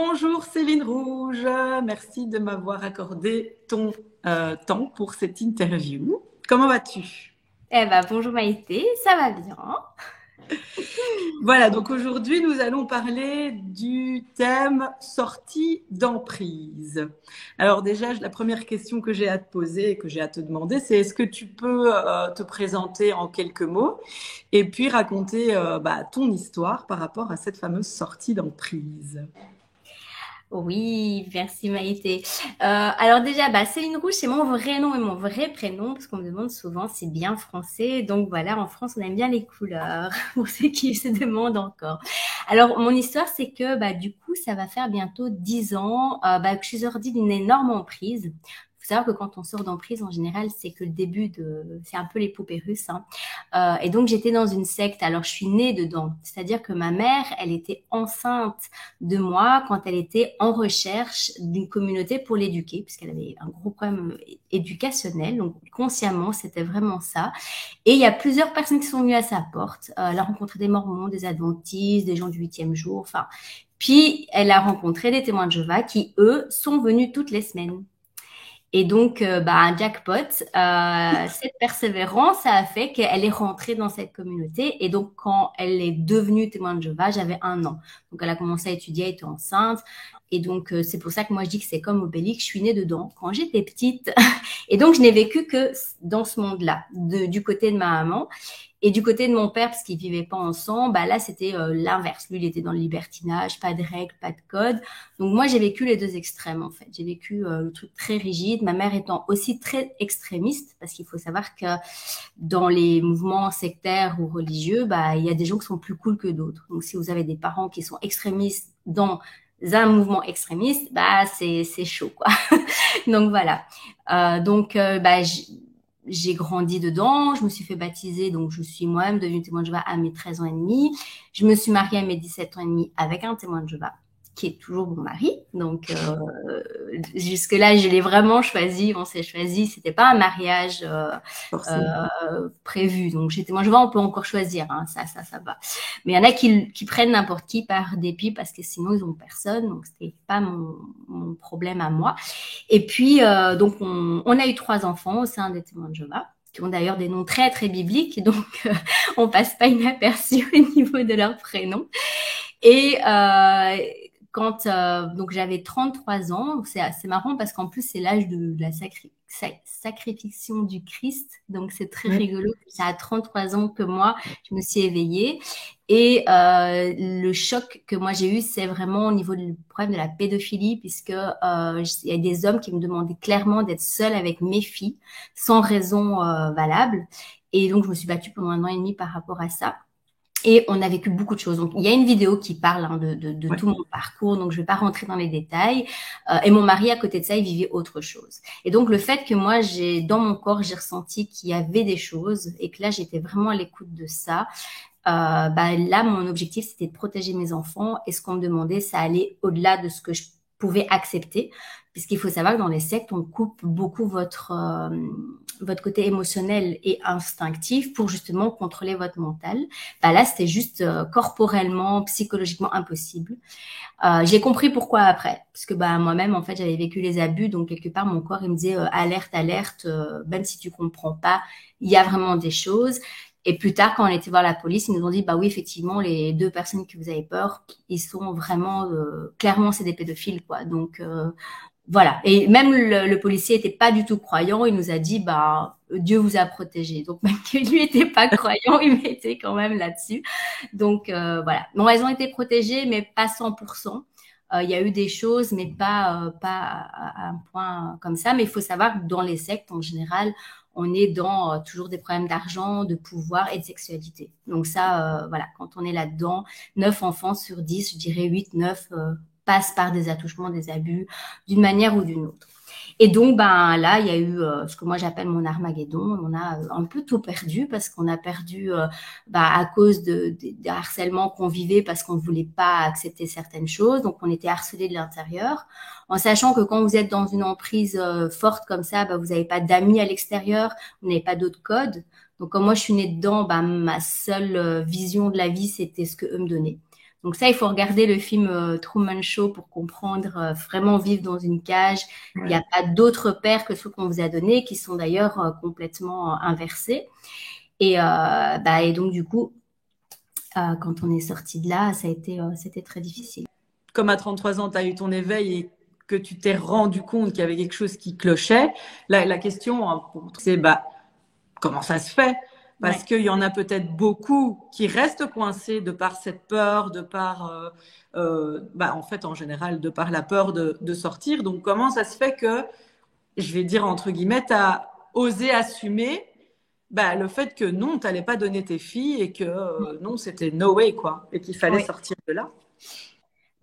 Bonjour Céline Rouge, merci de m'avoir accordé ton temps pour cette interview. Comment vas-tu? Bonjour Maïté, ça va bien. Voilà, donc aujourd'hui nous allons parler du thème sortie d'emprise. Alors déjà, la première question que j'ai à te poser et que j'ai à te demander, c'est est-ce que tu peux te présenter en quelques mots et puis raconter ton histoire par rapport à cette fameuse sortie d'emprise? Oui, merci Maïté. Alors déjà, Céline Rouge, c'est mon vrai nom et mon vrai prénom, parce qu'on me demande souvent, c'est bien français. Donc voilà, en France, on aime bien les couleurs, pour ceux qui se demandent encore. Alors, mon histoire, c'est que du coup, ça va faire bientôt 10 ans que je suis sortie d'une énorme emprise. Il faut savoir que quand on sort d'emprise, en général, c'est que le début c'est un peu les poupées russes, hein. Et donc, j'étais dans une secte. Alors, je suis née dedans. C'est-à-dire que ma mère, elle était enceinte de moi quand elle était en recherche d'une communauté pour l'éduquer, puisqu'elle avait un gros problème éducationnel. Donc, consciemment, c'était vraiment ça. Et il y a plusieurs personnes qui sont venues à sa porte. Elle a rencontré des mormons, des adventistes, des gens du 8e jour, enfin. Puis, elle a rencontré des témoins de Jéhovah qui, eux, sont venus toutes les semaines. Et donc, un jackpot, cette persévérance a fait qu'elle est rentrée dans cette communauté. Et donc, quand elle est devenue témoin de Jéhovah, j'avais 1 an. Donc, elle a commencé à étudier, elle était enceinte. Et donc, c'est pour ça que moi, je dis que c'est comme Obélix, je suis née dedans quand j'étais petite. Et donc, je n'ai vécu que dans ce monde-là, du côté de ma maman. Et du côté de mon père, parce qu'ils vivaient pas ensemble, là, c'était l'inverse. Lui, il était dans le libertinage, pas de règles, pas de code. Donc moi, j'ai vécu les deux extrêmes en fait. J'ai vécu le truc très rigide, ma mère étant aussi très extrémiste, parce qu'il faut savoir que dans les mouvements sectaires ou religieux, il y a des gens qui sont plus cool que d'autres. Donc si vous avez des parents qui sont extrémistes dans un mouvement extrémiste, c'est chaud quoi. Donc voilà. J'ai grandi dedans, je me suis fait baptiser, donc je suis moi-même devenue témoin de Jéhovah à mes 13 ans et demi. Je me suis mariée à mes 17 ans et demi avec un témoin de Jéhovah qui est toujours mon mari. Donc jusque-là, je l'ai vraiment choisi, on s'est choisi. C'était pas un mariage Forcément. prévu. Donc j'étais, moi je vois, on peut encore choisir, hein, ça va. Mais il y en a qui prennent n'importe qui par dépit parce que sinon ils ont personne. Donc c'était pas mon problème à moi. Et puis donc on a eu 3 enfants au sein des témoins de Jéhovah qui ont d'ailleurs des noms très très bibliques, donc on passe pas inaperçu au niveau de leurs prénoms. Et quand donc j'avais 33 ans, c'est marrant parce qu'en plus c'est l'âge de la sacrification du Christ, donc c'est très Oui. rigolo. C'est à 33 ans que moi je me suis éveillée et le choc que moi j'ai eu, c'est vraiment au niveau du problème de la pédophilie, puisque il y a des hommes qui me demandaient clairement d'être seule avec mes filles sans raison valable, et donc je me suis battue pendant 1 an et demi par rapport à ça. Et on a vécu beaucoup de choses. Donc, il y a une vidéo qui parle de Ouais. tout mon parcours, donc je ne vais pas rentrer dans les détails. Et mon mari, à côté de ça, il vivait autre chose. Et donc, le fait que moi, dans mon corps, j'ai ressenti qu'il y avait des choses et que là, j'étais vraiment à l'écoute de ça. Là, mon objectif, c'était de protéger mes enfants. Et ce qu'on me demandait, ça allait au-delà de ce que je pouvais accepter. Puisqu'il faut savoir que dans les sectes, on coupe beaucoup votre côté émotionnel et instinctif pour justement contrôler votre mental. Là, c'était juste corporellement, psychologiquement impossible. J'ai compris pourquoi après, parce que moi-même, en fait, j'avais vécu les abus, donc quelque part, mon corps, il me disait alerte, alerte, même si tu comprends pas, il y a vraiment des choses. Et plus tard, quand on était voir la police, ils nous ont dit, bah oui, effectivement, les 2 personnes que vous avez peur, ils sont vraiment, clairement, c'est des pédophiles, quoi. Donc, voilà. Et même le policier était pas du tout croyant. Il nous a dit, Dieu vous a protégé. Donc, même que lui était pas croyant, il m'était quand même là-dessus. Donc, voilà. Bon, elles ont été protégées, mais pas 100%. Il y a eu des choses, mais pas à un point comme ça. Mais il faut savoir que dans les sectes, en général, on est dans toujours des problèmes d'argent, de pouvoir et de sexualité. Donc ça, voilà, quand on est là-dedans, 9 enfants sur 10, je dirais 8, 9, passent par des attouchements, des abus, d'une manière ou d'une autre. Et donc, là, il y a eu ce que moi j'appelle mon Armageddon. On a un peu tout perdu parce qu'on a perdu à cause de harcèlement qu'on vivait parce qu'on ne voulait pas accepter certaines choses. Donc, on était harcelé de l'intérieur. En sachant que quand vous êtes dans une emprise forte comme ça, vous n'avez pas d'amis à l'extérieur, vous n'avez pas d'autres codes. Donc, comme moi je suis née dedans, ma seule vision de la vie, c'était ce que eux me donnaient. Donc ça, il faut regarder le film Truman Show pour comprendre vraiment vivre dans une cage. Il n'y Ouais. a pas d'autres pères que ceux qu'on vous a donnés, qui sont d'ailleurs complètement inversés. Et donc du coup, quand on est sorti de là, c'était très difficile. Comme à 33 ans, tu as eu ton éveil et que tu t'es rendu compte qu'il y avait quelque chose qui clochait, la question, hein, c'est comment ça se fait? Parce Ouais. qu'il y en a peut-être beaucoup qui restent coincés de par cette peur, de par, en fait, en général, de par la peur de sortir. Donc, comment ça se fait que, je vais dire entre guillemets, tu as osé assumer le fait que non, tu n'allais pas donner tes filles et que non, c'était no way, quoi, et qu'il fallait Oui. sortir de là.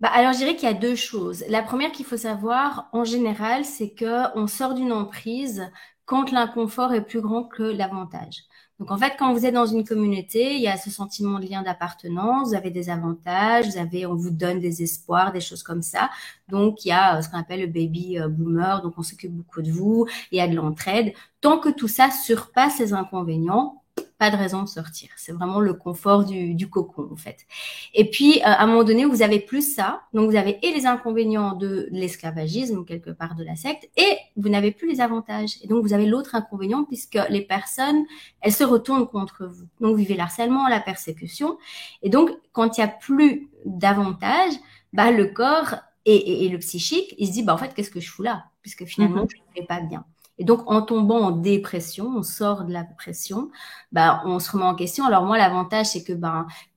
Alors, je dirais qu'il y a deux choses. La première qu'il faut savoir, en général, c'est que on sort d'une emprise quand l'inconfort est plus grand que l'avantage. Donc, en fait, quand vous êtes dans une communauté, il y a ce sentiment de lien d'appartenance, vous avez des avantages, on vous donne des espoirs, des choses comme ça. Donc, il y a ce qu'on appelle le baby boomer, donc on s'occupe beaucoup de vous, il y a de l'entraide. Tant que tout ça surpasse les inconvénients, pas de raison de sortir. C'est vraiment le confort du cocon, en fait. Et puis, à un moment donné, vous avez plus ça. Donc, vous avez et les inconvénients de l'esclavagisme, quelque part de la secte, et vous n'avez plus les avantages. Et donc, vous avez l'autre inconvénient puisque les personnes, elles se retournent contre vous. Donc, vous vivez l'harcèlement, la persécution. Et donc, quand il n'y a plus d'avantages, le corps et le psychique, il se dit, en fait, qu'est-ce que je fous là? Puisque finalement, je ne fais pas bien. Et donc, en tombant en dépression, on sort de la pression, on se remet en question. Alors moi, l'avantage, c'est que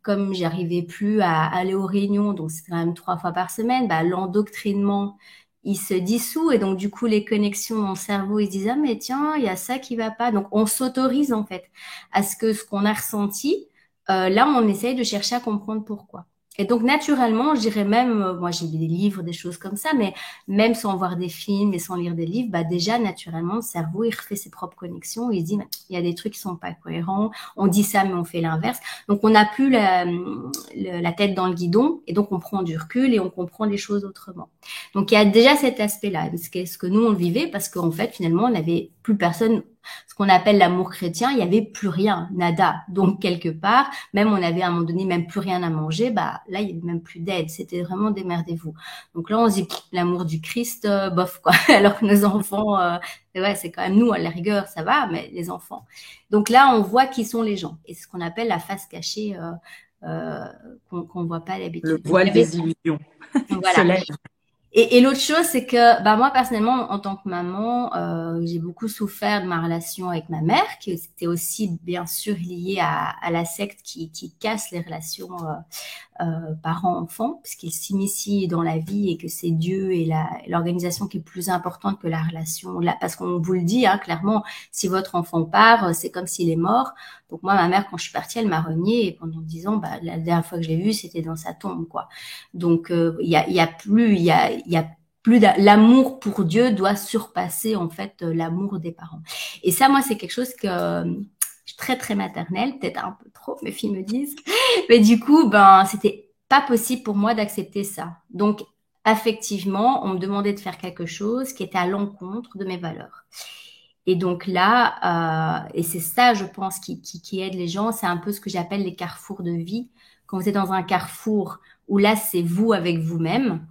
comme j'arrivais plus à aller aux réunions, donc c'est quand même 3 fois par semaine, l'endoctrinement, il se dissout et donc du coup les connexions dans le cerveau, ils se disent ah mais tiens, il y a ça qui va pas. Donc on s'autorise en fait à ce qu'on a ressenti. Là, on essaye de chercher à comprendre pourquoi. Et donc naturellement, je dirais même, moi j'ai lu des livres, des choses comme ça, mais même sans voir des films et sans lire des livres, déjà naturellement le cerveau il refait ses propres connexions, il se dit il y a des trucs qui sont pas cohérents, on dit ça mais on fait l'inverse. Donc on n'a plus la tête dans le guidon et donc on prend du recul et on comprend les choses autrement. Donc il y a déjà cet aspect-là, ce que nous on vivait parce qu'en fait finalement on n'avait plus personne, ce qu'on appelle l'amour chrétien, il y avait plus rien, nada. Donc quelque part, même on avait à un moment donné même plus rien à manger, là il y avait même plus d'aide, c'était vraiment démerdez-vous. Donc là on se dit l'amour du Christ, bof quoi. Alors que nos enfants, ouais c'est quand même nous à la rigueur ça va, mais les enfants. Donc là on voit qui sont les gens et c'est ce qu'on appelle la face cachée qu'on voit pas Le d'habitude. Donc voile il y avait des illusions. Il se voilà. lève. Et l'autre chose, c'est que moi personnellement, en tant que maman, j'ai beaucoup souffert de ma relation avec ma mère, qui était aussi bien sûr liée à la secte qui casse les relations parents-enfants, puisqu'ils s'initient dans la vie et que c'est Dieu et l'organisation qui est plus importante que la relation. Là, parce qu'on vous le dit clairement, si votre enfant part, c'est comme s'il est mort. Donc moi, ma mère, quand je suis partie, elle m'a renié et pendant 10 ans, la dernière fois que je l'ai vue, c'était dans sa tombe, quoi. Donc il y a plus l'amour pour Dieu doit surpasser en fait l'amour des parents. Et ça, moi, c'est quelque chose que je suis très très maternelle, peut-être un peu trop, mes filles me disent. Mais du coup, c'était pas possible pour moi d'accepter ça. Donc affectivement, on me demandait de faire quelque chose qui était à l'encontre de mes valeurs. Et donc là, et c'est ça, je pense, qui aide les gens, c'est un peu ce que j'appelle les carrefours de vie. Quand vous êtes dans un carrefour où là, c'est vous avec vous-même,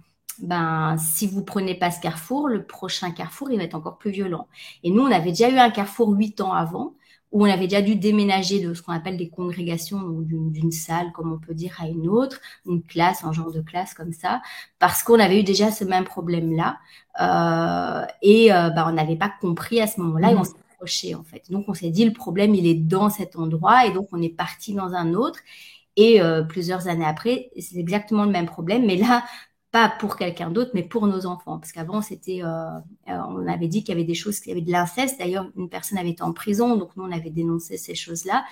si vous prenez pas ce carrefour, le prochain carrefour, il va être encore plus violent. Et nous, on avait déjà eu un carrefour 8 ans avant, où on avait déjà dû déménager de ce qu'on appelle des congrégations, d'une salle, comme on peut dire, à une autre, une classe, un genre de classe comme ça, parce qu'on avait eu déjà ce même problème-là. On n'avait pas compris à ce moment-là et on s'est accroché, en fait. Donc, on s'est dit, le problème, il est dans cet endroit et donc on est parti dans un autre. Et plusieurs années après, c'est exactement le même problème, mais là, pas pour quelqu'un d'autre, mais pour nos enfants. Parce qu'avant, on avait dit qu'il y avait des choses, qu'il y avait de l'inceste. D'ailleurs, une personne avait été en prison, donc nous, on avait dénoncé ces choses-là.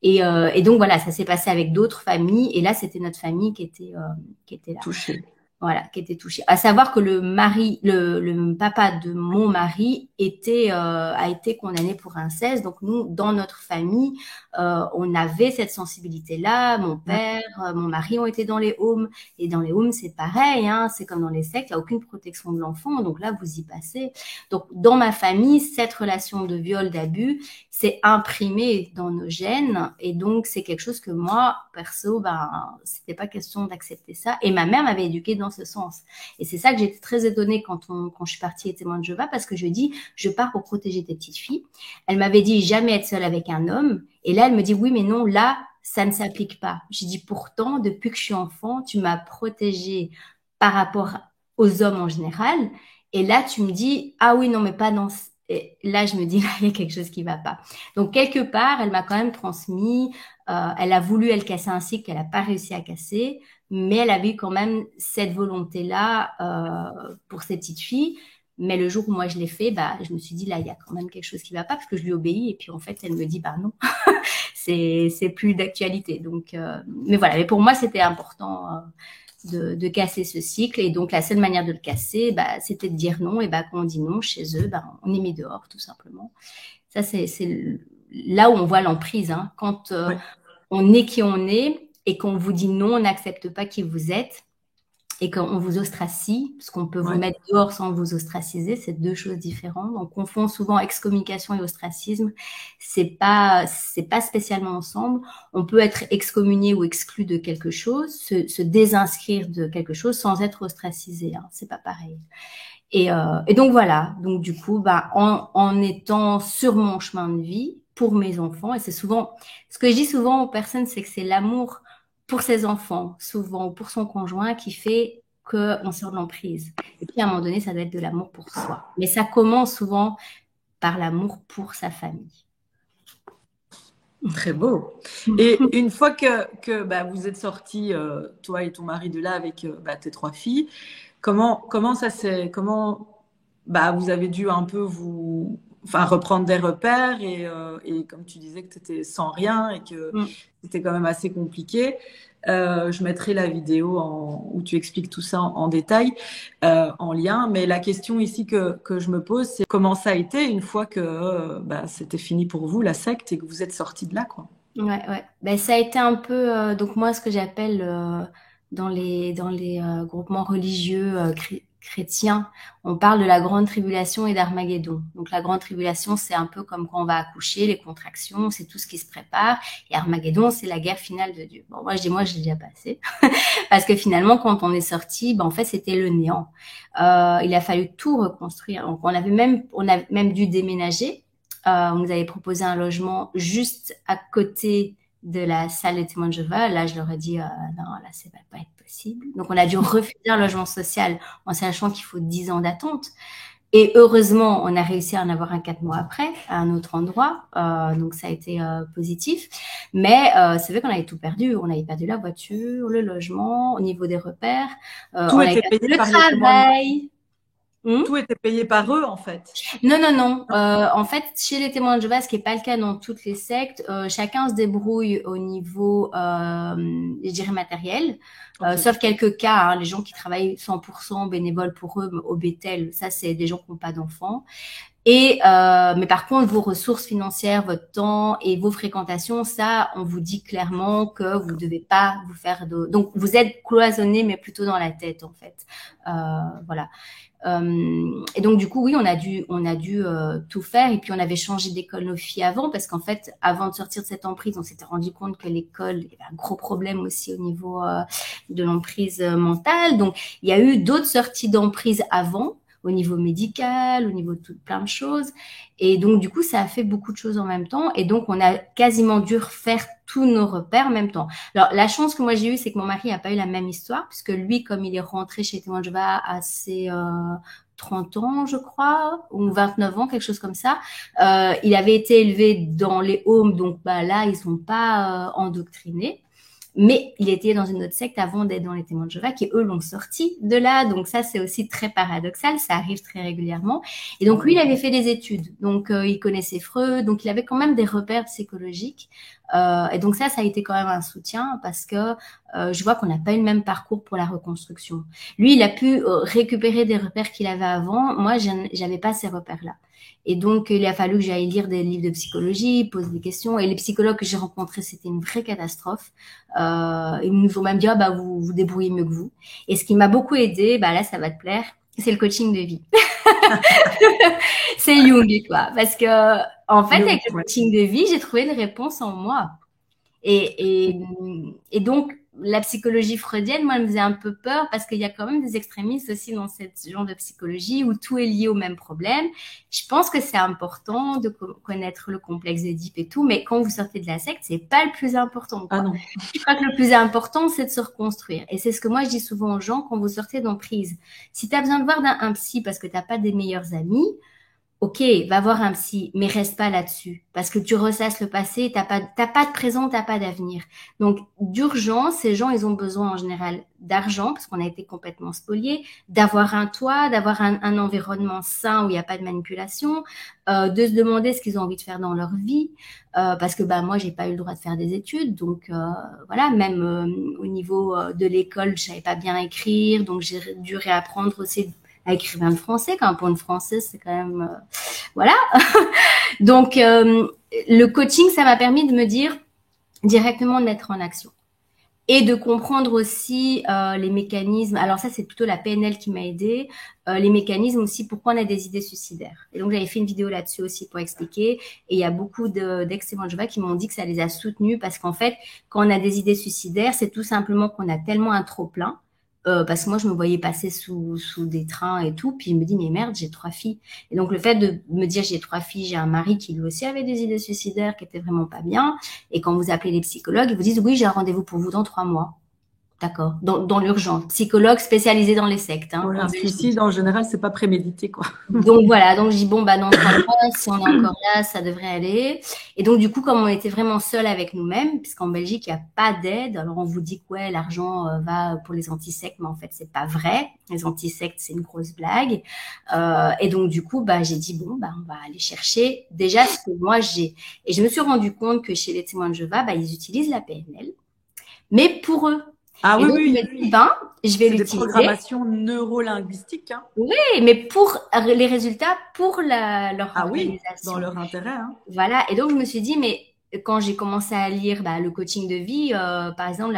Et donc, voilà, ça s'est passé avec d'autres familles. Et là, c'était notre famille qui était là. Touché. Voilà, qui était touché. À savoir que le papa de mon mari a été condamné pour inceste. Donc nous, dans notre famille, on avait cette sensibilité-là. Mon père, mon mari ont été dans les homes. Et dans les homes, c'est pareil, c'est comme dans les sectes, il n'y a aucune protection de l'enfant. Donc là, vous y passez. Donc dans ma famille, cette relation de viol, d'abus, c'est imprimé dans nos gènes et donc c'est quelque chose que moi, perso, c'était pas question d'accepter ça. Et ma mère m'avait éduquée dans ce sens. Et c'est ça que j'étais très étonnée quand je suis partie être témoin de Jéhovah parce que je dis, je pars pour protéger tes petites filles. Elle m'avait dit jamais être seule avec un homme. Et là, elle me dit, oui, mais non, là, ça ne s'applique pas. J'ai dit, pourtant, depuis que je suis enfant, tu m'as protégée par rapport aux hommes en général. Et là, tu me dis, ah oui, non, mais pas dans... Et là, je me dis, là, il y a quelque chose qui va pas. Donc, quelque part, elle m'a quand même transmis, elle a voulu, elle, casser un cycle qu'elle n'a pas réussi à casser, mais elle avait eu quand même cette volonté-là pour ses petites filles. Mais le jour où moi je l'ai fait, je me suis dit, là, il y a quand même quelque chose qui va pas, parce que je lui obéis, et puis en fait, elle me dit, non, c'est plus d'actualité. Donc, mais voilà, mais pour moi, c'était important de casser ce cycle. Et donc, la seule manière de le casser, c'était de dire non. Et quand on dit non chez eux, on est mis dehors, tout simplement. Ça, c'est là où on voit l'emprise. Hein. Quand on est qui on est et qu'on vous dit non, on n'accepte pas qui vous êtes et qu'on vous ostracise, parce qu'on peut vous mettre dehors sans vous ostraciser, c'est deux choses différentes. On confond souvent excommunication et ostracisme. C'est pas spécialement ensemble. On peut être excommunié ou exclu de quelque chose, se désinscrire de quelque chose sans être ostracisé. Hein. C'est pas pareil. Et donc voilà. Donc du coup, en étant sur mon chemin de vie pour mes enfants, et c'est souvent ce que je dis souvent aux personnes, c'est que c'est l'amour pour ses enfants, souvent, ou pour son conjoint, qui fait qu'on sort de l'emprise. Et puis, à un moment donné, ça doit être de l'amour pour soi. Mais ça commence souvent par l'amour pour sa famille. Très beau. Et une fois que vous êtes sortis, toi et ton mari, de là avec tes 3 filles, comment vous avez dû un peu reprendre des repères et comme tu disais que tu étais sans rien et que c'était quand même assez compliqué. Je mettrai la vidéo où tu expliques tout ça en détail, en lien. Mais la question ici que je me pose, c'est comment ça a été une fois que c'était fini pour vous, la secte, et que vous êtes sortis de là, quoi. Ouais. Ça a été un peu, donc moi, ce que j'appelle dans les groupements religieux chrétiens, on parle de la grande tribulation et d'Armageddon. Donc la grande tribulation, c'est un peu comme quand on va accoucher, les contractions, c'est tout ce qui se prépare. Et Armageddon, c'est la guerre finale de Dieu. Bon, moi, je l'ai déjà passé. Parce que finalement, quand on est sorti, en fait, c'était le néant. Il a fallu tout reconstruire. Donc, on a même dû déménager. On nous avait proposé un logement juste à côté de la salle des témoins de Jéhovah. Là, je leur ai dit, non, là, ça va pas être possible. Donc, on a dû refuser un logement social en sachant qu'il faut 10 ans d'attente. Et heureusement, on a réussi à en avoir un 4 mois après, à un autre endroit. Donc, ça a été positif. Mais c'est vrai qu'on avait tout perdu. On avait perdu la voiture, le logement, au niveau des repères. Tout on avait était perdu payé le par travail. Tout était payé par eux, en fait. Non. En fait, chez les témoins de Jéhovah, ce qui n'est pas le cas dans toutes les sectes, chacun se débrouille au niveau, je dirais, matériel. Sauf quelques cas, hein, les gens qui travaillent 100% bénévoles pour eux, au Bethel, ça, c'est des gens qui n'ont pas d'enfants. Et mais par contre, vos ressources financières, votre temps et vos fréquentations, ça, on vous dit clairement que vous ne devez pas vous faire de... Donc, vous êtes cloisonné, mais plutôt dans la tête, en fait. Voilà. Et donc du coup, oui, on a dû tout faire. Et puis on avait changé d'école nos filles avant, parce qu'en fait, avant de sortir de cette emprise, on s'était rendu compte que l'école, il y avait un gros problème aussi au niveau de l'emprise mentale. Donc il y a eu d'autres sorties d'emprise avant, au niveau médical, au niveau de plein de choses. Et donc, du coup, ça a fait beaucoup de choses en même temps. Et donc, on a quasiment dû refaire tous nos repères en même temps. Alors, la chance que moi j'ai eue, c'est que mon mari n'a pas eu la même histoire, puisque lui, comme il est rentré chez Témoin de Jéhovah à ses 30 ans, je crois, ou 29 ans, quelque chose comme ça, il avait été élevé dans les homes, donc là, ils sont pas endoctrinés. Mais il était dans une autre secte avant d'être dans les témoins de Jéhovah, qui eux l'ont sorti de là. Donc ça, c'est aussi très paradoxal. Ça arrive très régulièrement. Et donc lui, il avait fait des études. Donc il connaissait Freud. Donc il avait quand même des repères psychologiques. Et donc ça a été quand même un soutien, parce que je vois qu'on n'a pas eu le même parcours pour la reconstruction. Lui, il a pu récupérer des repères qu'il avait avant. Moi, j'avais pas ces repères-là. Et donc, il a fallu que j'aille lire des livres de psychologie, poser des questions. Et les psychologues que j'ai rencontrés, c'était une vraie catastrophe. Ils nous ont même dit, vous vous débrouillez mieux que vous. Et ce qui m'a beaucoup aidé, là, ça va te plaire, c'est le coaching de vie. C'est Jung, quoi. Parce que, en fait, Jung, avec le ouais. coaching de vie, j'ai trouvé une réponse en moi. Et donc, la psychologie freudienne, moi, elle me faisait un peu peur parce qu'il y a quand même des extrémistes aussi dans ce genre de psychologie où tout est lié au même problème. Je pense que c'est important de connaître le complexe d'Édipe et tout, mais quand vous sortez de la secte, c'est pas le plus important, Ah quoi. non. Je crois que le plus important, c'est de se reconstruire. Et c'est ce que moi, je dis souvent aux gens quand vous sortez d'emprise. Si tu as besoin de voir un psy parce que tu n'as pas des meilleurs amis, ok, va voir un psy, mais reste pas là-dessus. Parce que tu ressasses le passé, t'as pas de présent, t'as pas d'avenir. Donc, d'urgence, ces gens, ils ont besoin en général d'argent, parce qu'on a été complètement spoliés, d'avoir un toit, d'avoir un environnement sain où il n'y a pas de manipulation, de se demander ce qu'ils ont envie de faire dans leur vie, parce que bah moi, j'ai pas eu le droit de faire des études, donc voilà, même au niveau de l'école, je savais pas bien écrire, donc j'ai dû réapprendre aussi à écrire le français, quand pour une française, c'est quand même voilà. Donc le coaching, ça m'a permis de me dire directement de mettre en action et de comprendre aussi les mécanismes. Alors ça, c'est plutôt la PNL qui m'a aidé. Les mécanismes aussi, pourquoi on a des idées suicidaires. Et donc j'avais fait une vidéo là-dessus aussi pour expliquer. Et il y a beaucoup d'ex-témoins de Jéhovah qui m'ont dit que ça les a soutenus parce qu'en fait, quand on a des idées suicidaires, c'est tout simplement qu'on a tellement un trop plein. Parce que moi, je me voyais passer sous des trains et tout. Puis je me dis, mais merde, j'ai 3 filles. Et donc, le fait de me dire, j'ai 3 filles, j'ai un mari qui lui aussi avait des idées suicidaires, qui étaient vraiment pas bien. Et quand vous appelez les psychologues, ils vous disent, oui, j'ai un rendez-vous pour vous dans 3 mois. D'accord. Dans l'urgence. Psychologue spécialisé dans les sectes, hein, Ouais, en un Belgique. suicide, en général, c'est pas prémédité, quoi. Donc voilà, donc je dis bon bah dans 3 mois, si on est encore là, ça devrait aller. Et donc du coup, comme on était vraiment seul avec nous-mêmes, puisqu'en Belgique il n'y a pas d'aide, alors on vous dit que ouais l'argent va pour les antisectes, mais en fait c'est pas vrai. Les antisectes c'est une grosse blague. Et donc du coup bah j'ai dit bon bah on va aller chercher déjà ce que moi j'ai. Et je me suis rendu compte que chez les témoins de Jéhovah, bah ils utilisent la PNL, mais pour eux. Ah Et oui, donc je oui, me dis ben je vais c'est des l'utiliser. programmations neurolinguistiques, hein. Oui, mais pour les résultats, pour leur Ah oui, dans organisation. leur intérêt, hein. Voilà. Et donc, je me suis dit, mais quand j'ai commencé à lire bah, le coaching de vie, par exemple,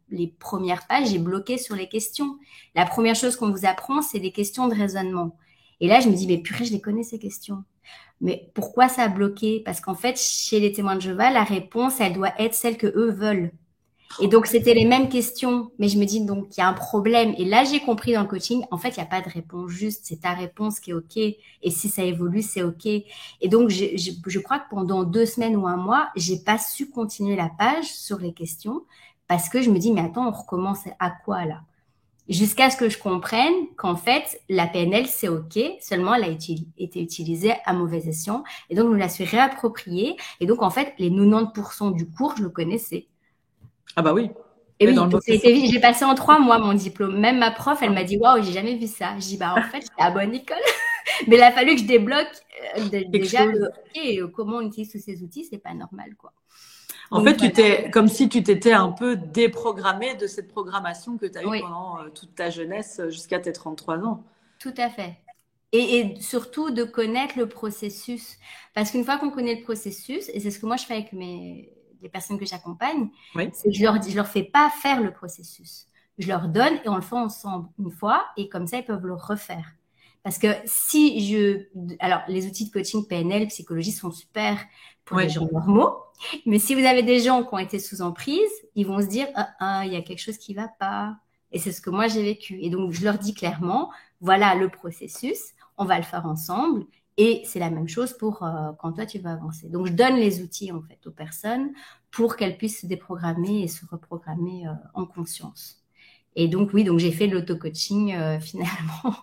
les premières pages, j'ai bloqué sur les questions. La première chose qu'on vous apprend, c'est les questions de raisonnement. Et là, je me dis, mais purée, je les connais, ces questions. Mais pourquoi ça a bloqué? Parce qu'en fait, chez les témoins de Jéhovah, la réponse, elle doit être celle que eux veulent. Et donc, c'était les mêmes questions, mais je me dis, donc, il y a un problème. Et là, j'ai compris dans le coaching, en fait, il n'y a pas de réponse juste, c'est ta réponse qui est OK. Et si ça évolue, c'est OK. Et donc, je crois que pendant 2 semaines ou un mois, j'ai pas su continuer la page sur les questions parce que je me dis, mais attends, on recommence à quoi là? Jusqu'à ce que je comprenne qu'en fait, la PNL, c'est OK, seulement elle a été utilisée à mauvais escient. Et donc, je me la suis réappropriée. Et donc, en fait, les 90% du cours, je le connaissais. Ah bah oui. Et Mais dans oui, le et ça a mauvais été sens. vite. J'ai passé en 3 mois mon diplôme. Même ma prof, elle m'a dit, waouh, j'ai jamais vu ça. Je dis, bah, en fait, j'étais à bonne école. Mais il a fallu que je débloque Quelque déjà chose. comment on utilise tous ces outils, c'est pas normal, quoi. En Donc fait, voilà. comme si tu t'étais un peu déprogrammé de cette programmation que tu as eue Oui, pendant toute ta jeunesse jusqu'à tes 33 ans. tout à fait. Et surtout de connaître le processus. Parce qu'une fois qu'on connaît le processus, et c'est ce que moi je fais avec les personnes que j'accompagne, Oui. c'est que je leur fais pas faire le processus. Je leur donne et on le fait ensemble une fois et comme ça ils peuvent le refaire. Parce que alors les outils de coaching PNL, psychologie sont super pour des Oui. gens normaux, mais si vous avez des gens qui ont été sous emprise, ils vont se dire il y a quelque chose qui va pas. Et c'est ce que moi j'ai vécu. Et donc je leur dis clairement, voilà le processus, on va le faire ensemble. Et c'est la même chose pour quand toi tu vas avancer. Donc je donne les outils en fait aux personnes pour qu'elles puissent se déprogrammer et se reprogrammer en conscience. Et donc oui, donc j'ai fait de l'auto-coaching finalement.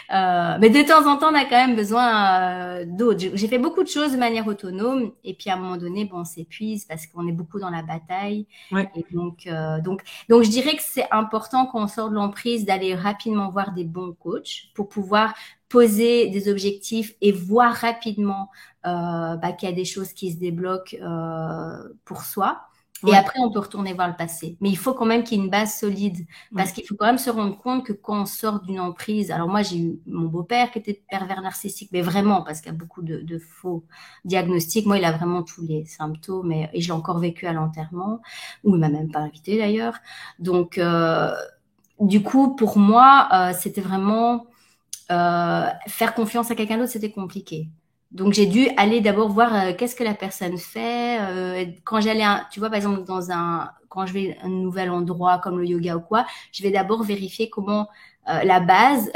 Mais de temps en temps, on a quand même besoin d'autres. J'ai fait beaucoup de choses de manière autonome, et puis à un moment donné, bon, on s'épuise parce qu'on est beaucoup dans la bataille. Ouais. Et donc, je dirais que c'est important quand on sort de l'emprise d'aller rapidement voir des bons coachs pour pouvoir poser des objectifs et voir rapidement qu'il y a des choses qui se débloquent pour soi. Et Ouais. après, on peut retourner voir le passé. Mais il faut quand même qu'il y ait une base solide. Parce Ouais. qu'il faut quand même se rendre compte que quand on sort d'une emprise, alors moi j'ai eu mon beau-père qui était pervers narcissique, mais vraiment parce qu'il y a beaucoup de faux diagnostics. Moi il a vraiment tous les symptômes et je l'ai encore vécu à l'enterrement, où il m'a même pas invité d'ailleurs. Donc du coup pour moi c'était vraiment faire confiance à quelqu'un d'autre, c'était compliqué. Donc j'ai dû aller d'abord voir qu'est-ce que la personne fait. Quand j'allais, tu vois, par exemple, quand je vais à un nouvel endroit comme le yoga ou quoi, je vais d'abord vérifier comment la base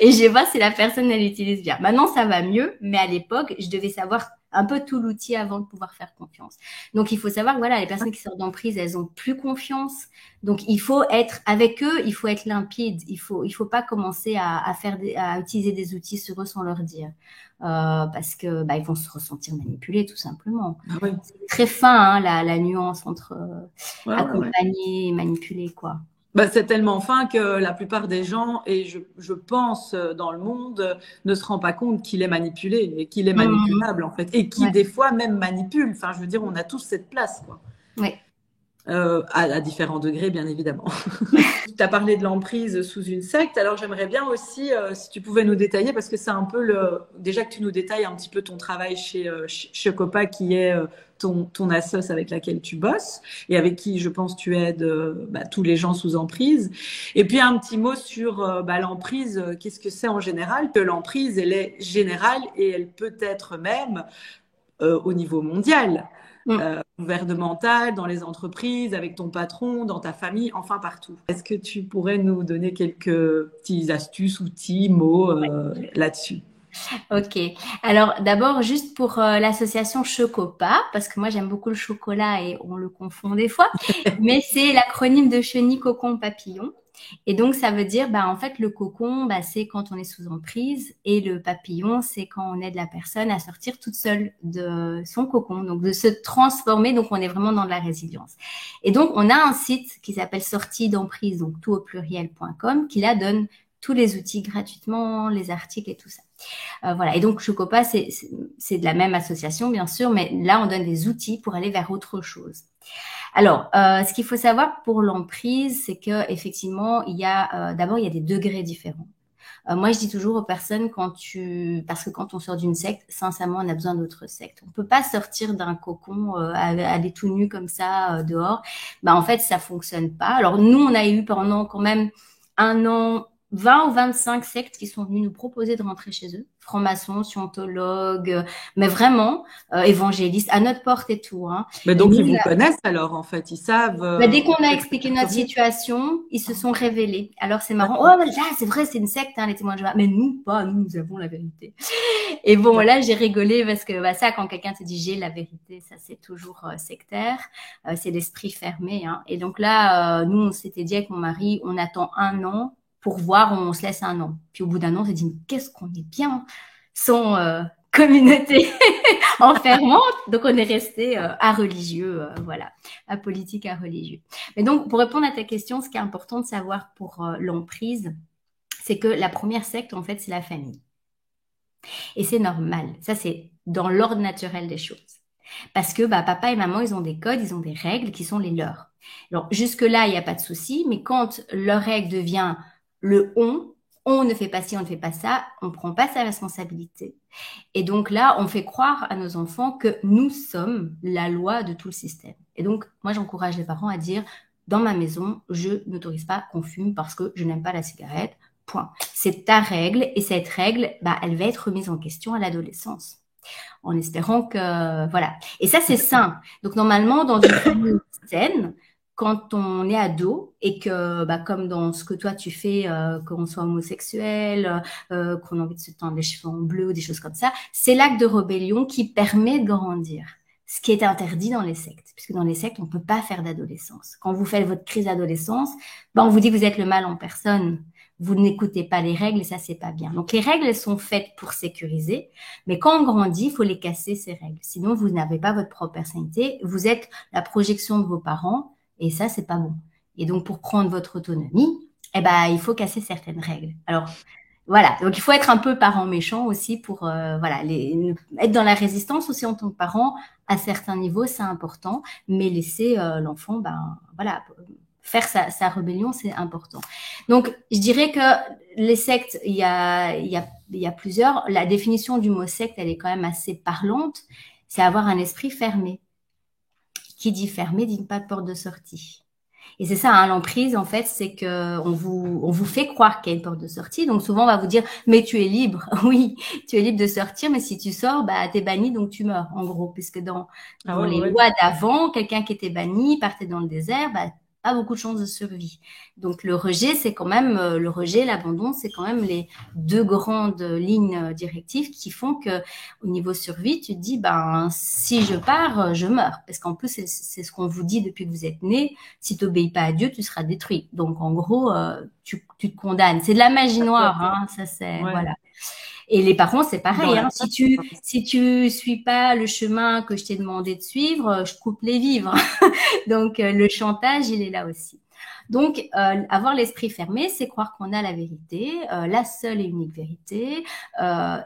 et je vais voir si la personne elle l'utilise bien. Maintenant ça va mieux, mais à l'époque je devais savoir un peu tout l'outil avant de pouvoir faire confiance. Donc il faut savoir que voilà, les personnes qui sortent d'emprise, elles ont plus confiance. Donc il faut être avec eux, il faut être limpide. Il faut pas commencer à utiliser des outils sur eux sans leur dire. Parce que ils vont se ressentir manipulés tout simplement. Ah oui. C'est très fin hein, la nuance entre Ouais, ouais, ouais. accompagner et manipuler quoi. Bah, c'est tellement fin que la plupart des gens, et je pense dans le monde, ne se rend pas compte qu'il est manipulé et qu'il est Mmh, manipulable en fait, et qui ouais, des fois même manipule. Enfin, je veux dire, on a tous cette place, quoi. ouais. À différents degrés, bien évidemment. Tu as parlé de l'emprise sous une secte, alors j'aimerais bien aussi, si tu pouvais nous détailler, parce que c'est un peu déjà que tu nous détailles un petit peu ton travail chez Copa, qui est ton assoce avec laquelle tu bosses, et avec qui, je pense, tu aides tous les gens sous emprise. Et puis un petit mot sur l'emprise, qu'est-ce que c'est en général? Que l'emprise, elle est générale et elle peut être même au niveau mondial, Mmh. gouvernemental, dans les entreprises, avec ton patron, dans ta famille, enfin partout. Est-ce que tu pourrais nous donner quelques petites astuces, outils, mots là-dessus? Ok. Alors d'abord, juste pour l'association Chocopa, parce que moi j'aime beaucoup le chocolat et on le confond des fois, mais c'est l'acronyme de chenille, cocon, papillon. Et donc ça veut dire, en fait, le cocon, c'est quand on est sous emprise, et le papillon, c'est quand on aide la personne à sortir toute seule de son cocon, donc de se transformer. Donc on est vraiment dans de la résilience. Et donc on a un site qui s'appelle sortie d'emprise, donc tout au pluriel.com, qui là donne tous les outils gratuitement, les articles et tout ça. Voilà. Et donc, Chocopa, c'est de la même association, bien sûr, mais là, on donne des outils pour aller vers autre chose. Alors, ce qu'il faut savoir pour l'emprise, c'est que effectivement, d'abord, il y a des degrés différents. Moi, je dis toujours aux personnes parce que quand on sort d'une secte, sincèrement, on a besoin d'autres sectes. On peut pas sortir d'un cocon, aller tout nu comme ça dehors. En fait, ça fonctionne pas. Alors nous, on a eu pendant quand même un an 20 ou 25 sectes qui sont venus nous proposer de rentrer chez eux, francs-maçons, scientologues, mais vraiment évangélistes, à notre porte et tout. Hein. Mais Et donc, nous, ils vous connaissent alors, en fait. Ils savent dès qu'on a vous êtes expliqué notre curieux. situation, ils se sont révélés. Alors c'est marrant. D'accord. Oh, là, c'est vrai, c'est une secte, hein, les témoins de Jéhovah. Mais nous, pas. Nous avons la vérité. Et bon, D'accord. là, j'ai rigolé parce que ça, quand quelqu'un te dit j'ai la vérité, ça, c'est toujours sectaire. C'est l'esprit fermé. Hein. Et donc là, nous, on s'était dit avec mon mari, on attend un an pour voir, on se laisse un an. Puis au bout d'un an, on s'est dit, mais qu'est-ce qu'on est bien sans communauté enfermante. Donc, on est resté à religieux, voilà, à politique, à religieux. Mais donc, pour répondre à ta question, ce qui est important de savoir pour l'emprise, c'est que la première secte, en fait, c'est la famille. Et c'est normal. Ça, c'est dans l'ordre naturel des choses. Parce que papa et maman, ils ont des codes, ils ont des règles qui sont les leurs. Alors, jusque-là, il n'y a pas de souci, mais quand leur règle devient le on ne fait pas ci, on ne fait pas ça, on ne prend pas sa responsabilité. Et donc là, on fait croire à nos enfants que nous sommes la loi de tout le système. Et donc, moi, j'encourage les parents à dire, dans ma maison, je n'autorise pas qu'on fume parce que je n'aime pas la cigarette. Point. C'est ta règle et cette règle, elle va être remise en question à l'adolescence. En espérant que, voilà. Et ça, c'est sain. Donc, normalement, dans une famille saine, quand on est ado et que, comme dans ce que toi tu fais, qu'on soit homosexuel, qu'on a envie de se teindre les cheveux en bleu ou des choses comme ça, c'est l'acte de rébellion qui permet de grandir. Ce qui est interdit dans les sectes, puisque dans les sectes, on ne peut pas faire d'adolescence. Quand vous faites votre crise d'adolescence, on vous dit que vous êtes le mal en personne. Vous n'écoutez pas les règles et ça, c'est pas bien. Donc, les règles, elles sont faites pour sécuriser, mais quand on grandit, il faut les casser, ces règles. Sinon, vous n'avez pas votre propre personnalité. Vous êtes la projection de vos parents et ça, c'est pas bon. Et donc, pour prendre votre autonomie, il faut casser certaines règles. Alors, voilà. Donc, il faut être un peu parent méchant aussi pour, être dans la résistance aussi en tant que parent. À certains niveaux, c'est important, mais laisser l'enfant, voilà, faire sa rébellion, c'est important. Donc, je dirais que les sectes, il y a plusieurs. La définition du mot secte, elle est quand même assez parlante. C'est avoir un esprit fermé. Qui dit fermé dit pas de porte de sortie. Et c'est ça, hein, l'emprise, en fait, c'est que on vous fait croire qu'il y a une porte de sortie. Donc souvent, on va vous dire, mais tu es libre. Oui, tu es libre de sortir, mais si tu sors, bah, t'es banni, donc tu meurs, en gros. Puisque Ah dans ouais, les ouais, lois d'avant, quelqu'un qui était banni partait dans le désert, bah, pas beaucoup de chances de survie. Donc le rejet, c'est quand même, le rejet, l'abandon, c'est quand même les deux grandes lignes directives qui font que au niveau survie, tu te dis, ben, si je pars, je meurs. Parce qu'en plus, c'est ce qu'on vous dit depuis que vous êtes né. Si tu n'obéis pas à Dieu, tu seras détruit. Donc, en gros, tu te condamnes. C'est de la magie ouais. noire, hein. Ça, c'est, Ouais. voilà. Et les parents, c'est Dans pareil, la hein. tête. Si tu suis pas le chemin que je t'ai demandé de suivre, je coupe les vivres. Donc, le chantage, il est là aussi. Donc, avoir l'esprit fermé, c'est croire qu'on a la vérité, la seule et unique vérité.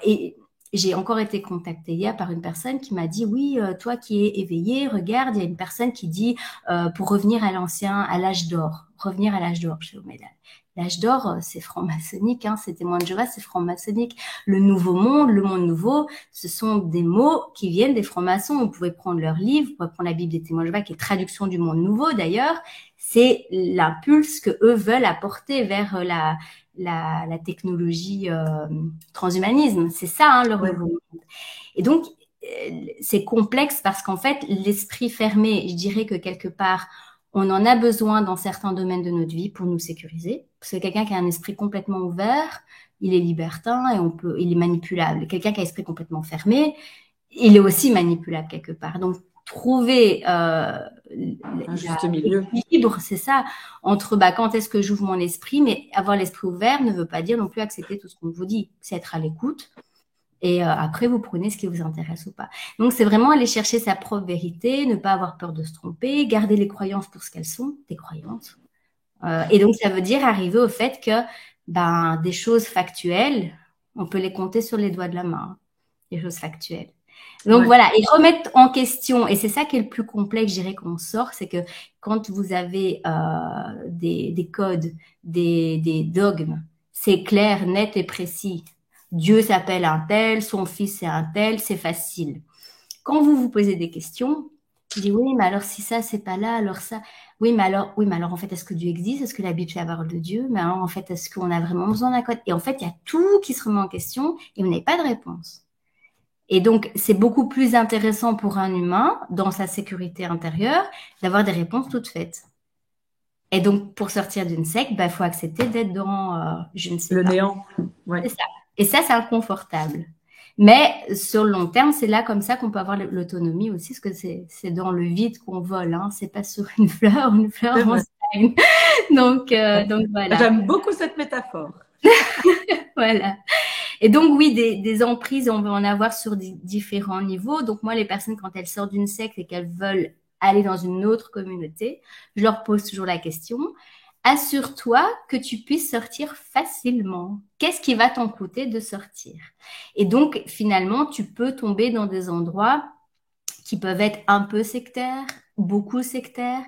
Et j'ai encore été contactée hier par une personne qui m'a dit, oui, toi qui es éveillé, regarde, il y a une personne qui dit, pour revenir à l'ancien, à l'âge d'or, revenir à l'âge d'or. Je fais, oh, mais l'âge d'or, c'est franc-maçonnique, hein, c'est témoin de Jéhovah, c'est franc-maçonnique. Le nouveau monde, le monde nouveau, ce sont des mots qui viennent des francs-maçons. Vous pouvez prendre leur livre, vous pouvez prendre la Bible des témoins de Jéhovah, qui est traduction du monde nouveau d'ailleurs. C'est l'impulse que eux veulent apporter vers la technologie transhumanisme. C'est ça, hein, leur Ouais. nouveau monde. Et donc, c'est complexe parce qu'en fait, l'esprit fermé, je dirais que quelque part, on en a besoin dans certains domaines de notre vie pour nous sécuriser. Parce que quelqu'un qui a un esprit complètement ouvert, il est libertin et il est manipulable. Quelqu'un qui a un esprit complètement fermé, il est aussi manipulable quelque part. Donc, trouver Un juste milieu. l'équilibre, c'est ça, entre bah, quand est-ce que j'ouvre mon esprit, mais avoir l'esprit ouvert ne veut pas dire non plus accepter tout ce qu'on vous dit. C'est être à l'écoute. Et après, vous prenez ce qui vous intéresse ou pas. Donc, c'est vraiment aller chercher sa propre vérité, ne pas avoir peur de se tromper, garder les croyances pour ce qu'elles sont, des croyances. Et donc, ça veut dire arriver au fait que ben, des choses factuelles, on peut les compter sur les doigts de la main, des choses factuelles. Donc Ouais. voilà, et remettre en question, et c'est ça qui est le plus complexe, je dirais, qu'on sort, c'est que quand vous avez des codes, des dogmes, c'est clair, net et précis. Dieu s'appelle un tel, son fils c'est un tel, c'est facile. Quand vous vous posez des questions, tu dis oui, mais alors si ça c'est pas là, alors ça, oui, mais alors en fait est-ce que Dieu existe? Est-ce que la Bible c'est la parole de Dieu? Mais alors en fait est-ce qu'on a vraiment besoin d'un code? Et en fait il y a tout qui se remet en question et vous n'avez pas de réponse. Et donc, c'est beaucoup plus intéressant pour un humain, dans sa sécurité intérieure, d'avoir des réponses toutes faites. Et donc, pour sortir d'une secte, il faut accepter d'être dans je ne sais Le pas. néant. Ouais. C'est ça. Et ça, c'est inconfortable. Mais sur le long terme, c'est là comme ça qu'on peut avoir l'autonomie aussi, parce que c'est dans le vide qu'on vole, hein. C'est pas sur une C'est fleur vrai. montagne. Donc voilà. J'aime beaucoup cette métaphore. Voilà. Et donc, oui, des emprises, on va en avoir sur différents niveaux. Donc, moi, les personnes, quand elles sortent d'une secte et qu'elles veulent aller dans une autre communauté, je leur pose toujours la question, assure-toi que tu puisses sortir facilement. Qu'est-ce qui va t'en coûter de sortir? Et donc, finalement, tu peux tomber dans des endroits qui peuvent être un peu sectaires, beaucoup sectaires,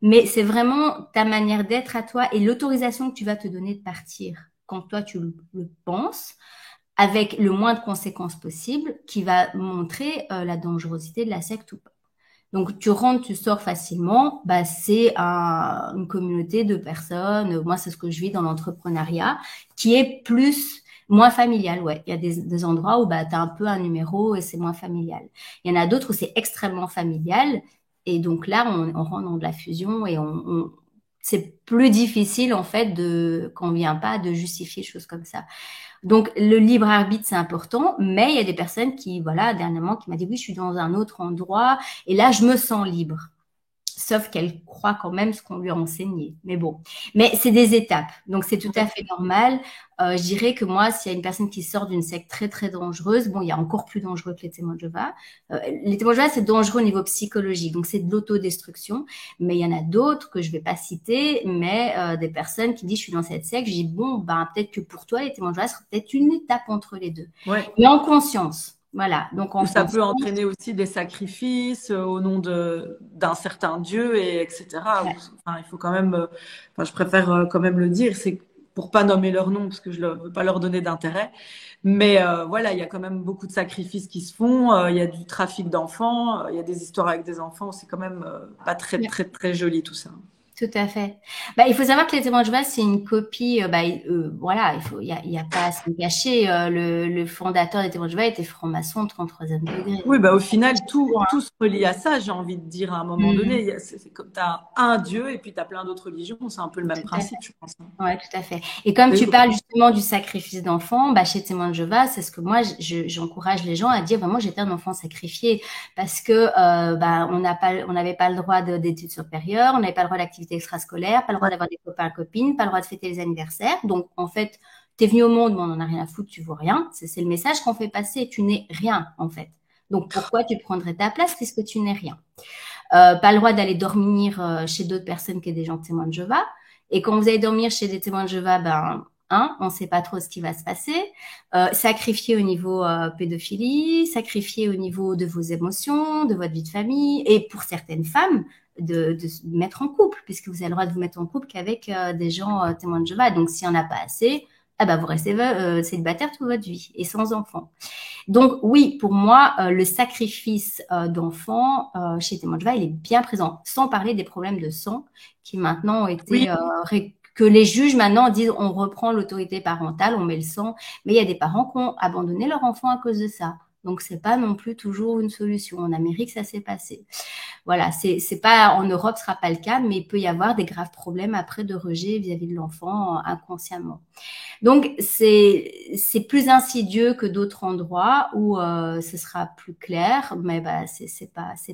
mais c'est vraiment ta manière d'être à toi et l'autorisation que tu vas te donner de partir quand toi tu le penses avec le moins de conséquences possible, qui va montrer la dangerosité de la secte ou pas. Donc tu rentres, tu sors facilement, bah, c'est une communauté de personnes, moi c'est ce que je vis dans l'entrepreneuriat, qui est moins familial, ouais. Il y a des endroits où bah, tu as un peu un numéro et c'est moins familial. Il y en a d'autres où c'est extrêmement familial, et donc là on rentre dans de la fusion et c'est plus difficile en fait quand on vient pas de justifier des choses comme ça. Donc, le libre arbitre, c'est important, mais il y a des personnes qui, voilà, dernièrement, qui m'a dit, oui, je suis dans un autre endroit, et là, je me sens libre. Sauf qu'elle croit quand même ce qu'on lui a enseigné. Mais bon, mais c'est des étapes, donc c'est tout à fait normal. Je dirais que moi, s'il y a une personne qui sort d'une secte très très dangereuse, bon, il y a encore plus dangereux que les témoins de Jéhovah. Les témoins de Jéhovah, c'est dangereux au niveau psychologique, donc c'est de l'autodestruction. Mais il y en a d'autres que je vais pas citer, mais des personnes qui disent je suis dans cette secte, je dis bon, ben peut-être que pour toi, les témoins de Jéhovah sera peut-être une étape entre les deux, Ouais. mais en conscience. Voilà, donc en Ou ça conscience. peut entraîner aussi des sacrifices au nom d'un certain Dieu, et etc. Ouais. Enfin, il faut quand même, enfin, je préfère quand même le dire, c'est pour pas nommer leur nom parce que je ne veux pas leur donner d'intérêt. Mais voilà, il y a quand même beaucoup de sacrifices qui se font. Il y a du trafic d'enfants, il y a des histoires avec des enfants. C'est quand même pas très, Ouais. très, très joli tout ça. Tout à fait. Bah, il faut savoir que les témoins de Jéhovah, c'est une copie. Voilà, il y a pas à se cacher. Le fondateur des témoins de Jéhovah était franc-maçon de 33e degré. Oui, bah, au final, tout se relie à ça, j'ai envie de dire, à un moment Mhm. donné. C'est comme tu as un Dieu et puis tu as plein d'autres religions, c'est un peu le même Tout à fait. principe, je pense. Ouais, tout à fait. Et comme Mais tu parles justement du sacrifice d'enfant, bah, chez Témoins de Jéhovah, c'est ce que moi, j'encourage les gens à dire, vraiment, j'étais un enfant sacrifié parce que, bah, on n'avait pas le droit d'études supérieures, on n'avait pas le droit d'activités extrascolaires, pas le droit d'avoir des copains, copines, pas le droit de fêter les anniversaires. Donc, en fait, t'es venu au monde, mais on en a rien à foutre, tu vaux rien. C'est le message qu'on fait passer. Tu n'es rien, en fait. Donc, pourquoi tu prendrais ta place puisque tu n'es rien? Pas le droit d'aller dormir chez d'autres personnes que des gens de Témoins de Jéhovah. Et quand vous allez dormir chez des témoins de Jéhovah, on ne sait pas trop ce qui va se passer. Sacrifier au niveau pédophilie, sacrifier au niveau de vos émotions, de votre vie de famille, et pour certaines femmes, de se mettre en couple, puisque vous avez le droit de vous mettre en couple qu'avec des gens témoins de Jéhovah. Donc, s'il n'y en a pas assez, vous restez célibataire toute votre vie et sans enfants. Donc oui, pour moi, le sacrifice d'enfants chez Témoins de Jéhovah, il est bien présent, sans parler des problèmes de sang qui maintenant ont oui, été que les juges maintenant disent on reprend l'autorité parentale, on met le sang, mais il y a des parents qui ont abandonné leur enfant à cause de ça. Donc c'est pas non plus toujours une solution. En Amérique, ça s'est passé. Voilà, c'est pas en Europe, ce sera pas le cas, mais il peut y avoir des graves problèmes après de rejet vis-à-vis de l'enfant inconsciemment. Donc, c'est plus insidieux que d'autres endroits où ce sera plus clair, mais bah, c'est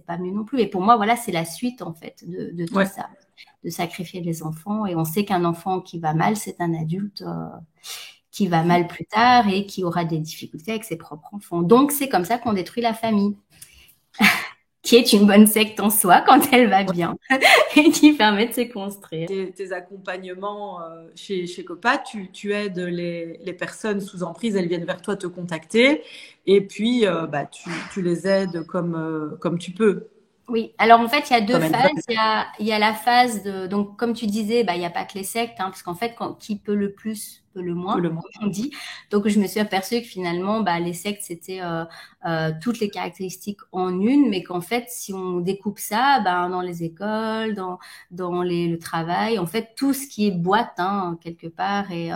pas mieux non plus. Et pour moi, voilà, c'est la suite, en fait, de tout ouais. ça, de sacrifier les enfants. Et on sait qu'un enfant qui va mal, c'est un adulte qui va mal plus tard et qui aura des difficultés avec ses propres enfants. Donc, c'est comme ça qu'on détruit la famille, qui est une bonne secte en soi quand elle va bien et qui permet de se construire. Tes accompagnements chez Copa, tu aides les personnes sous emprise, elles viennent vers toi te contacter et puis bah, tu les aides comme tu peux. Oui, alors en fait, il y a deux Comme elles phases. veulent. Il y a la phase de, donc comme tu disais, bah, il n'y a pas que les sectes, hein, parce qu'en fait, qui peut le plus, peut le moins, Le monde. comme on dit. Donc je me suis aperçue que finalement, bah, les sectes, c'était toutes les caractéristiques en une, mais qu'en fait, si on découpe ça, bah, dans les écoles, dans le travail, en fait, tout ce qui est boîte, hein, quelque part, et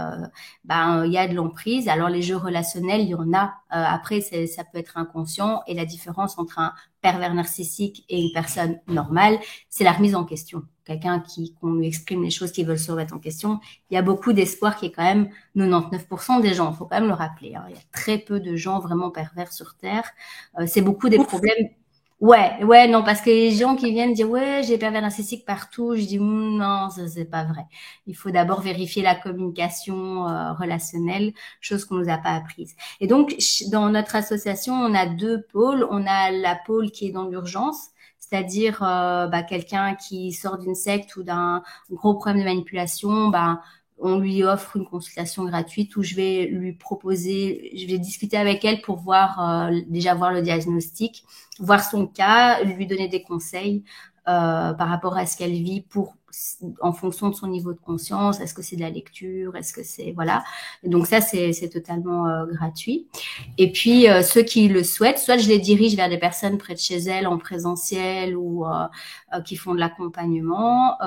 bah, il y a de l'emprise. Alors les jeux relationnels, il y en a. Après, ça peut être inconscient, et la différence entre un pervers narcissique et une personne normale, c'est la remise en question. Quelqu'un qu'on lui exprime les choses qui veulent se remettre en question. Il y a beaucoup d'espoir qui est quand même 99% des gens. Il faut quand même le rappeler. Hein. Il y a très peu de gens vraiment pervers sur Terre. C'est beaucoup des problèmes. Ouais, non, parce que les gens qui viennent dire ouais, j'ai pervers narcissique partout, je dis non, ça c'est pas vrai. Il faut d'abord vérifier la communication relationnelle, chose qu'on nous a pas apprise. Et donc dans notre association, on a deux pôles. On a la pôle qui est dans l'urgence, c'est-à-dire bah, quelqu'un qui sort d'une secte ou d'un gros problème de manipulation, bah on lui offre une consultation gratuite où je vais lui proposer, je vais discuter avec elle pour voir déjà voir le diagnostic, voir son cas, lui donner des conseils par rapport à ce qu'elle vit en fonction de son niveau de conscience. Est-ce que c'est de la lecture? Est-ce que c'est voilà. Et donc ça c'est totalement gratuit. Et puis ceux qui le souhaitent, soit je les dirige vers des personnes près de chez elles en présentiel ou qui font de l'accompagnement,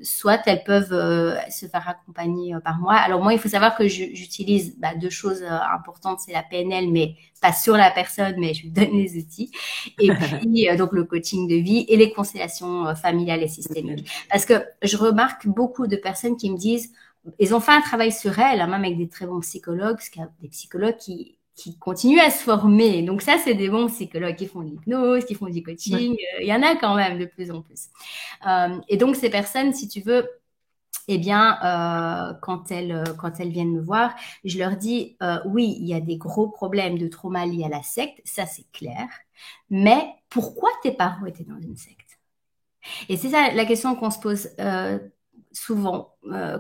soit elles peuvent se faire accompagner par moi. Alors moi, il faut savoir que j'utilise deux choses importantes, c'est la PNL, mais pas sur la personne, mais je lui donne les outils. Et puis donc le coaching de vie et les constellations familiales et systémiques. Parce que je remarque beaucoup de personnes qui me disent, ils ont fait un travail sur elles, hein, même avec des très bons psychologues, parce qu'il y a des psychologues qui continuent à se former. Donc ça, c'est des bons psychologues qui font de l'hypnose, qui font du coaching. Il y en a quand même de plus en plus. Et donc ces personnes, si tu veux, eh bien, quand elles viennent me voir, je leur dis, oui, il y a des gros problèmes de trauma liés à la secte, ça c'est clair. Mais pourquoi tes parents étaient dans une secte? Et c'est ça la question qu'on se pose souvent,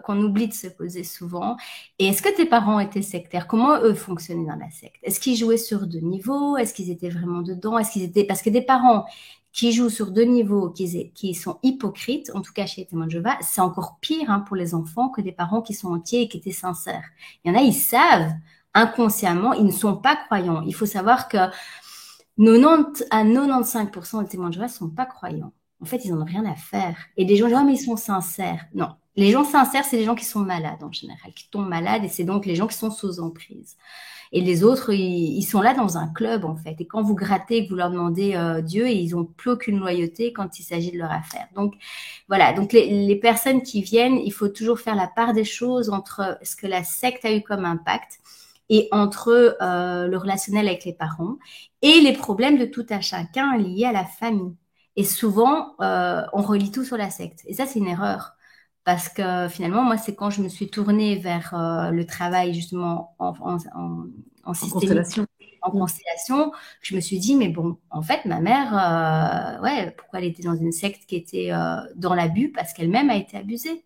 qu'on oublie de se poser souvent. Et est-ce que tes parents étaient sectaires? Comment eux fonctionnaient dans la secte? Est-ce qu'ils jouaient sur deux niveaux? Est-ce qu'ils étaient vraiment dedans? Parce que des parents qui jouent sur deux niveaux, qui sont hypocrites, en tout cas chez les témoins de Jéhovah, c'est encore pire hein, pour les enfants que des parents qui sont entiers et qui étaient sincères. Il y en a, ils savent inconsciemment, ils ne sont pas croyants. Il faut savoir que 90 à 95% des témoins de Jéhovah ne sont pas croyants. En fait, ils n'en ont rien à faire. Et des gens disent, oh, mais ils sont sincères. Non. Les gens sincères, c'est les gens qui sont malades en général, qui tombent malades, et c'est donc les gens qui sont sous emprise. Et les autres, ils sont là dans un club, en fait. Et quand vous grattez, que vous leur demandez Dieu, ils n'ont plus aucune loyauté quand il s'agit de leur affaire. Donc, voilà. Donc, les personnes qui viennent, il faut toujours faire la part des choses entre ce que la secte a eu comme impact et entre le relationnel avec les parents et les problèmes de tout à chacun liés à la famille. Et souvent, on relie tout sur la secte. Et ça, c'est une erreur. Parce que finalement, moi, c'est quand je me suis tournée vers le travail justement en En systémique, constellation. en constellation, je me suis dit, mais bon, en fait, ma mère, ouais, pourquoi elle était dans une secte qui était dans l'abus? Parce qu'elle-même a été abusée.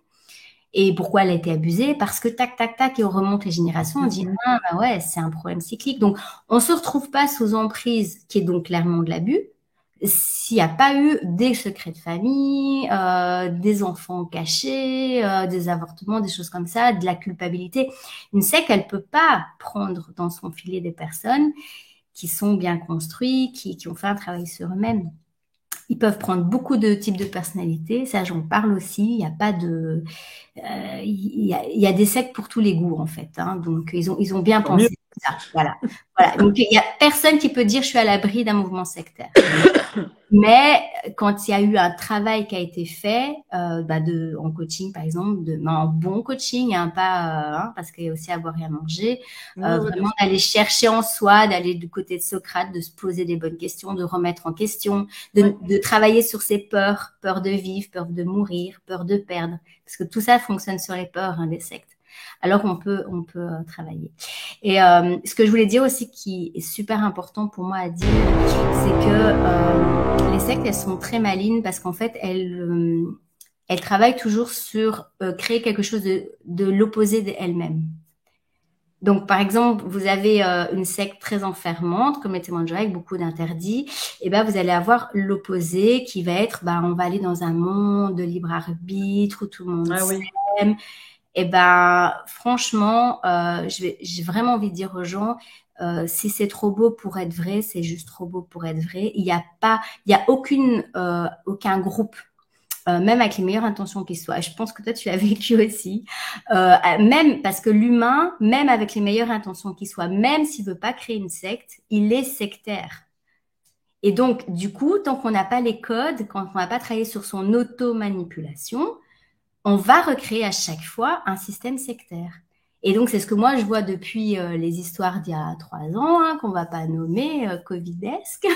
Et pourquoi elle a été abusée? Parce que tac, tac, tac, et on remonte les générations, on dit, ah, bah ouais, c'est un problème cyclique. Donc, on se retrouve pas sous emprise, qui est donc clairement de l'abus, s'il n'y a pas eu des secrets de famille, des enfants cachés, des avortements, des choses comme ça, de la culpabilité. Une secte, elle peut pas prendre dans son filet des personnes qui sont bien construits, qui ont fait un travail sur eux-mêmes. Ils peuvent prendre beaucoup de types de personnalités, ça j'en parle aussi. Il n'y a pas de, il y a des sectes pour tous les goûts en fait. Hein, donc ils ont bien Tant mieux. pensé ça. Voilà, voilà. Donc il y a personne qui peut dire je suis à l'abri d'un mouvement sectaire. Mais quand il y a eu un travail qui a été fait, en coaching par exemple, en bon coaching, hein, pas parce qu'il y a aussi à boire et à manger, vraiment d'aller chercher en soi, d'aller du côté de Socrate, de se poser des bonnes questions, de remettre en question, de travailler sur ses peurs, peur de vivre, peur de mourir, peur de perdre, parce que tout ça fonctionne sur les peurs des sectes. Alors on peut travailler. Et ce que je voulais dire aussi qui est super important pour moi à dire, c'est que les sectes, elles sont très malines parce qu'en fait, elles travaillent toujours sur créer quelque chose de l'opposé d'elles-mêmes. Donc, par exemple, vous avez une secte très enfermante, comme les témoins de Jéhovah, avec beaucoup d'interdits, et ben vous allez avoir l'opposé qui va être, on va aller dans un monde de libre arbitre où tout le monde s'aime. Et ben, franchement, j'ai vraiment envie de dire aux gens, si c'est trop beau pour être vrai, c'est juste trop beau pour être vrai. Il y a aucun groupe, même avec les meilleures intentions qui soient. Je pense que toi, tu l'as vécu aussi. Même parce que l'humain, même avec les meilleures intentions qui soient, même s'il veut pas créer une secte, il est sectaire. Et donc, du coup, tant qu'on n'a pas les codes, quand on n'a pas travaillé sur son auto-manipulation, on va recréer à chaque fois un système sectaire. Et donc, c'est ce que moi, je vois depuis les histoires d'il y a 3 ans, qu'on va pas nommer covidesque.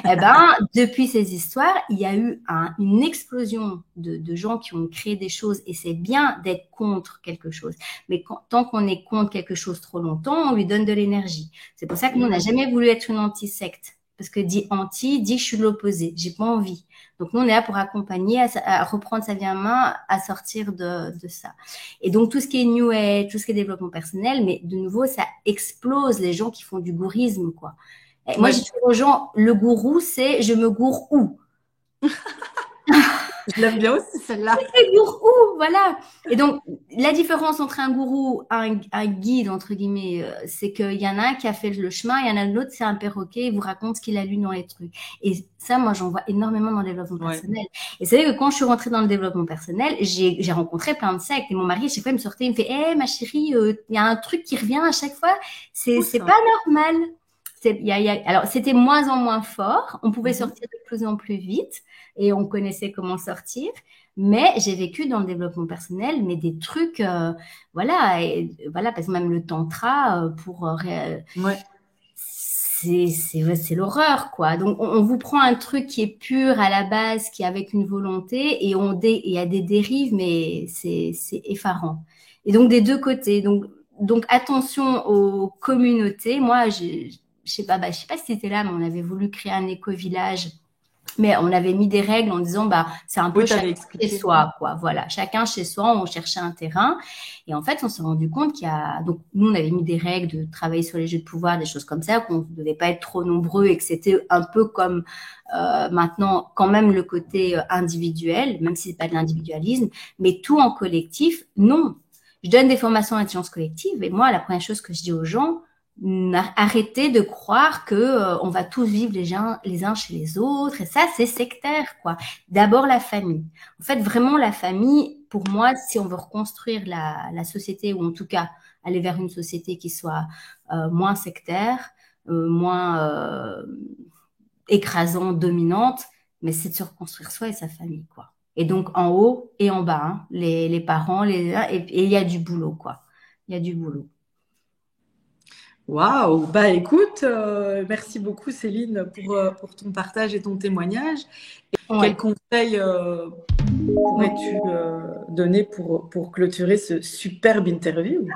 Eh ben, depuis ces histoires, il y a eu une explosion de gens qui ont créé des choses. Et c'est bien d'être contre quelque chose. Mais tant qu'on est contre quelque chose trop longtemps, on lui donne de l'énergie. C'est pour ça que nous, on n'a jamais voulu être une anti-secte. Parce que dit anti, dit je suis de l'opposé. J'ai pas envie. Donc, nous, on est là pour accompagner, à reprendre sa vie en main, à sortir de ça. Et donc, tout ce qui est New Age, tout ce qui est développement personnel, mais de nouveau, ça explose les gens qui font du gourisme, quoi. Et moi, je dis aux gens, le gourou, c'est je me gourre où? Je l'aime bien aussi, celle-là. C'est gourou, voilà. Et donc, la différence entre un gourou, un guide, entre guillemets, c'est qu'il y en a un qui a fait le chemin, il y en a l'autre, c'est un perroquet, il vous raconte ce qu'il a lu dans les trucs. Et ça, moi, j'en vois énormément dans le développement personnel. Et c'est vrai que quand je suis rentrée dans le développement personnel, j'ai rencontré plein de sectes. Et mon mari, à chaque fois, il me sortait, il me fait, hé, ma chérie, il y a un truc qui revient à chaque fois. C'est pas normal. Alors, c'était moins en moins fort. On pouvait sortir de plus en plus vite et on connaissait comment sortir. Mais j'ai vécu dans le développement personnel, mais des trucs, voilà, parce que même le tantra, c'est l'horreur, quoi. Donc, on vous prend un truc qui est pur à la base, qui est avec une volonté, et il y a des dérives, mais c'est effarant. Et donc, des deux côtés. Donc attention aux communautés. Moi, je sais pas si c'était là, mais on avait voulu créer un éco-village. Mais on avait mis des règles en disant, c'est un peu chacun chez soi, quoi. Voilà. Chacun chez soi, on cherchait un terrain. Et en fait, on s'est rendu compte donc, nous, on avait mis des règles de travailler sur les jeux de pouvoir, des choses comme ça, qu'on ne devait pas être trop nombreux et que c'était un peu comme, maintenant, quand même le côté individuel, même si c'est pas de l'individualisme, mais tout en collectif, non. Je donne des formations à intelligence collective et moi, la première chose que je dis aux gens, arrêter de croire que on va tous vivre les uns chez les autres, et ça c'est sectaire quoi. D'abord la famille. En fait vraiment la famille, pour moi, si on veut reconstruire la société, ou en tout cas aller vers une société qui soit moins sectaire, moins écrasante, dominante, mais c'est de se reconstruire soi et sa famille quoi. Et donc en haut et en bas, hein, les parents, et il y a du boulot quoi. Il y a du boulot. Waouh! Bah écoute, merci beaucoup Céline pour ton partage et ton témoignage. Et Ouais. quels conseils pourrais-tu donner pour clôturer ce superbe interview?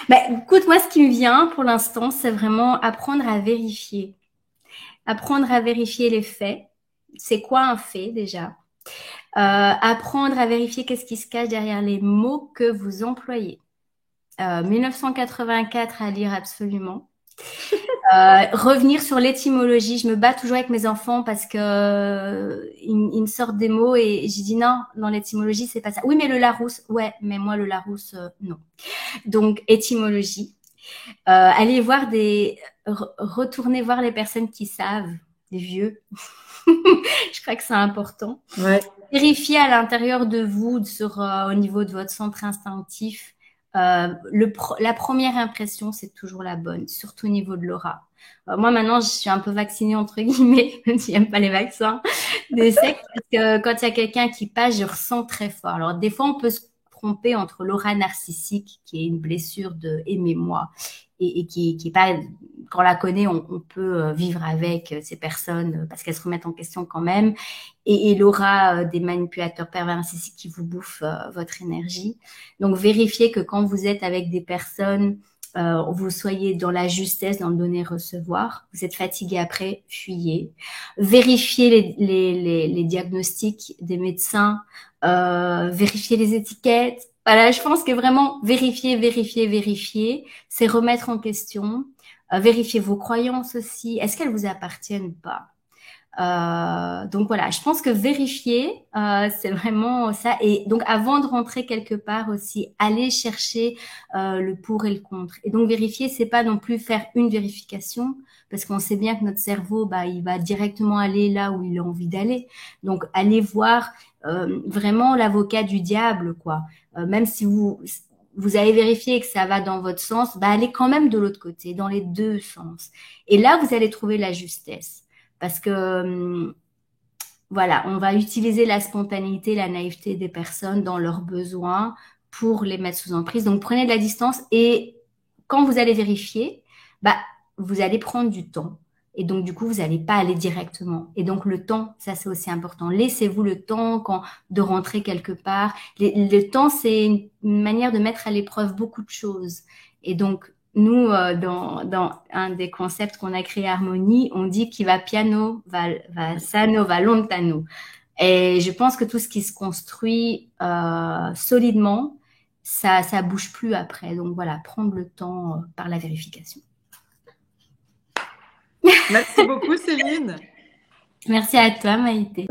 Bah, écoute, moi, ce qui me vient pour l'instant, c'est vraiment apprendre à vérifier. Apprendre à vérifier les faits. C'est quoi un fait déjà? Apprendre à vérifier qu'est-ce qui se cache derrière les mots que vous employez. 1984 à lire absolument. Revenir sur l'étymologie. Je me bats toujours avec mes enfants parce que ils me sortent des mots et j'ai dit non, dans l'étymologie, c'est pas ça. Oui, mais le Larousse, ouais, mais moi, le Larousse, non. Donc, étymologie. Allez voir retourner voir les personnes qui savent, les vieux. Je crois que c'est important. Ouais. Vérifier à l'intérieur de vous, au niveau de votre centre instinctif. La première impression, c'est toujours la bonne, surtout au niveau de l'aura. Moi, maintenant, je suis un peu vaccinée, entre guillemets, même si j'aime pas les vaccins, des sectes, parce que quand il y a quelqu'un qui passe, je ressens très fort. Alors, des fois, on peut se tromper entre l'aura narcissique, qui est une blessure de aimez-moi, et qui est pas, quand on la connaît, on peut vivre avec ces personnes parce qu'elles se remettent en question quand même, et l'aura des manipulateurs pervers narcissiques qui vous bouffent votre énergie. Donc, vérifiez que quand vous êtes avec des personnes, vous soyez dans la justesse, dans le donner-recevoir. Vous êtes fatigué après, fuyez. Vérifiez les diagnostics des médecins, vérifiez les étiquettes. Voilà, je pense que vraiment vérifier, c'est remettre en question. Vérifier vos croyances aussi. Est-ce qu'elles vous appartiennent ou pas? Donc voilà, je pense que vérifier, c'est vraiment ça. Et donc avant de rentrer quelque part aussi, aller chercher le pour et le contre. Et donc vérifier, c'est pas non plus faire une vérification, parce qu'on sait bien que notre cerveau, bah, il va directement aller là où il a envie d'aller. Donc aller voir vraiment l'avocat du diable, quoi. Même si vous avez vérifié que ça va dans votre sens, bah allez quand même de l'autre côté, dans les deux sens. Et là, vous allez trouver la justesse. Parce que, voilà, on va utiliser la spontanéité, la naïveté des personnes dans leurs besoins pour les mettre sous emprise. Donc, prenez de la distance et quand vous allez vérifier, bah, vous allez prendre du temps. Et donc, du coup, vous n'allez pas aller directement. Et donc, le temps, ça, c'est aussi important. Laissez-vous le temps de rentrer quelque part. Le temps, c'est une manière de mettre à l'épreuve beaucoup de choses. Et donc, nous, dans un des concepts qu'on a créé Harmonie, on dit qui va piano, va sano, va lontano. Et je pense que tout ce qui se construit solidement, ça bouge plus après. Donc voilà, prendre le temps par la vérification. Merci beaucoup Céline. Merci à toi Maïté.